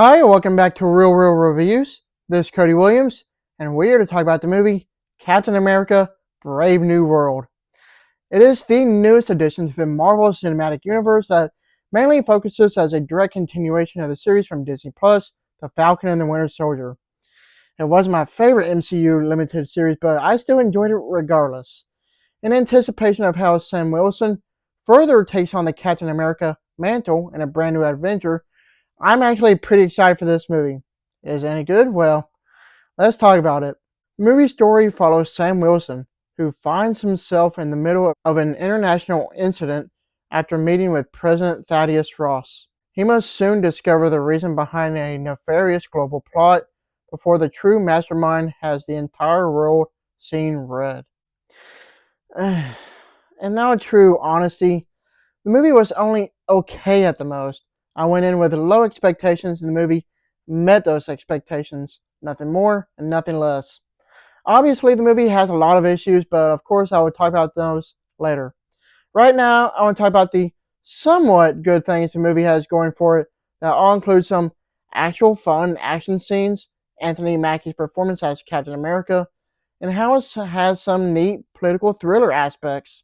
Hi, welcome back to Real Reviews. This is Cody Williams, and we're here to talk about the movie Captain America Brave New World. It is the newest addition to the Marvel Cinematic Universe that mainly focuses as a direct continuation of the series from Disney Plus, The Falcon and the Winter Soldier. It wasn't my favorite MCU limited series, but I still enjoyed it regardless. In anticipation of how Sam Wilson further takes on the Captain America mantle in a brand new adventure, I'm actually pretty excited for this movie. Is it any good? Well, let's talk about it. The movie story follows Sam Wilson, who finds himself in the middle of an international incident after meeting with President Thaddeus Ross. He must soon discover the reason behind a nefarious global plot before the true mastermind has the entire world seeing red. And now, in true honesty, the movie was only okay at the most. I went in with low expectations and the movie met those expectations. Nothing more and nothing less. Obviously, the movie has a lot of issues, but of course, I will talk about those later. Right now, I want to talk about the somewhat good things the movie has going for it that all include some actual fun action scenes, Anthony Mackie's performance as Captain America, and how it has some neat political thriller aspects.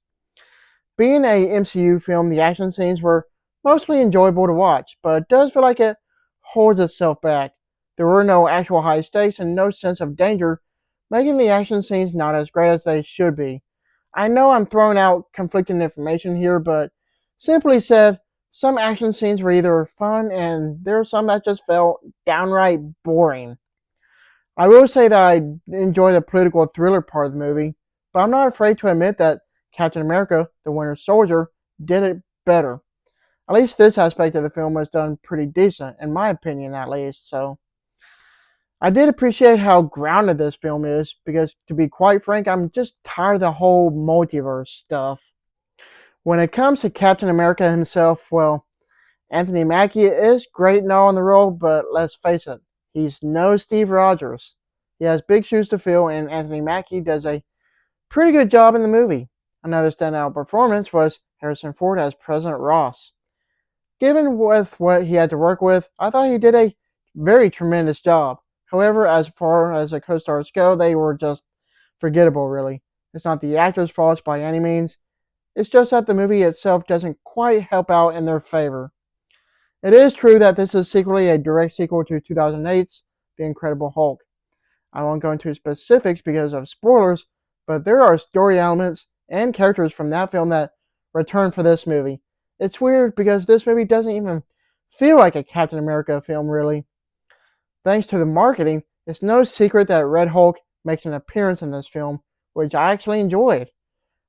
Being a MCU film, the action scenes were mostly enjoyable to watch, but it does feel like it holds itself back. There were no actual high stakes and no sense of danger, making the action scenes not as great as they should be. I know I'm throwing out conflicting information here, but simply said, some action scenes were either fun and there are some that just felt downright boring. I will say that I enjoy the political thriller part of the movie, but I'm not afraid to admit that Captain America, the Winter Soldier, did it better. At least this aspect of the film was done pretty decent, in my opinion at least, so I did appreciate how grounded this film is, because to be quite frank, I'm just tired of the whole multiverse stuff. When it comes to Captain America himself, well, Anthony Mackie is great and all in the role, but let's face it, he's no Steve Rogers. He has big shoes to fill, and Anthony Mackie does a pretty good job in the movie. Another standout performance was Harrison Ford as President Ross. Given with what he had to work with, I thought he did a very tremendous job. However, as far as the co-stars go, they were just forgettable, really. It's not the actors' fault by any means. It's just that the movie itself doesn't quite help out in their favor. It is true that this is secretly a direct sequel to 2008's The Incredible Hulk. I won't go into specifics because of spoilers, but there are story elements and characters from that film that return for this movie. It's weird because this movie doesn't even feel like a Captain America film, really. Thanks to the marketing, it's no secret that Red Hulk makes an appearance in this film, which I actually enjoyed.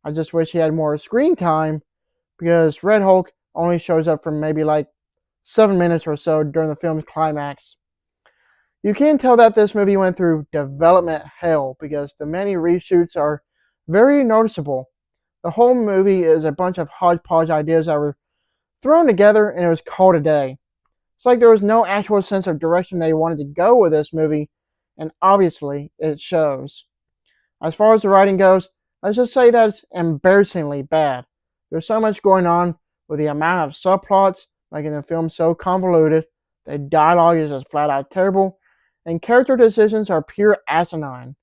I just wish he had more screen time because Red Hulk only shows up for maybe like 7 minutes or so during the film's climax. You can tell that this movie went through development hell because the many reshoots are very noticeable. The whole movie is a bunch of hodgepodge ideas that were thrown together and it was called a day. It's like there was no actual sense of direction they wanted to go with this movie, and obviously it shows. As far as the writing goes, let's just say that it's embarrassingly bad. There's so much going on with the amount of subplots making the film so convoluted. The dialogue is just flat out terrible, and character decisions are pure asinine.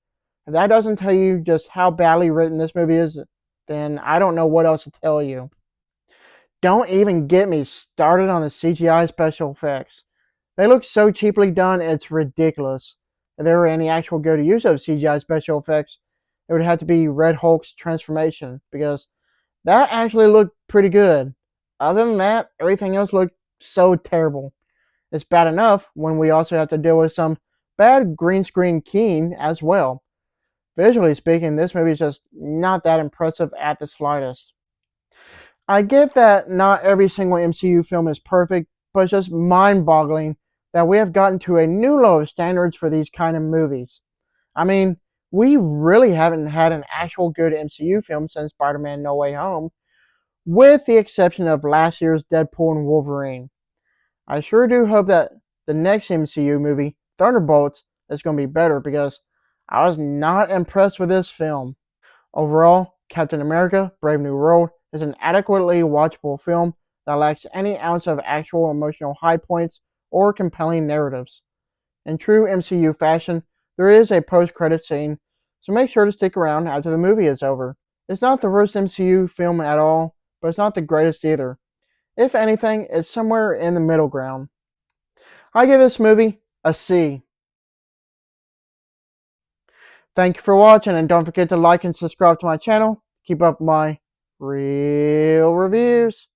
If that doesn't tell you just how badly written this movie is, then I don't know what else to tell you. Don't even get me started on the CGI special effects. They look so cheaply done, it's ridiculous. If there were any actual good use of CGI special effects, it would have to be Red Hulk's transformation, because that actually looked pretty good. Other than that, everything else looked so terrible. It's bad enough when we also have to deal with some bad green screen keying as well. Visually speaking, this movie is just not that impressive at the slightest. I get that not every single MCU film is perfect, but it's just mind-boggling that we have gotten to a new low of standards for these kind of movies. I mean, we really haven't had an actual good MCU film since Spider-Man No Way Home, with the exception of last year's Deadpool and Wolverine. I sure do hope that the next MCU movie, Thunderbolts, is going to be better, because I was not impressed with this film. Overall, Captain America Brave New World is an adequately watchable film that lacks any ounce of actual emotional high points or compelling narratives. In true MCU fashion, there is a post-credit scene, so make sure to stick around after the movie is over. It's not the worst MCU film at all, but it's not the greatest either. If anything, it's somewhere in the middle ground. I give this movie a C. Thank you for watching, and don't forget to like and subscribe to my channel. Keep up my real reviews.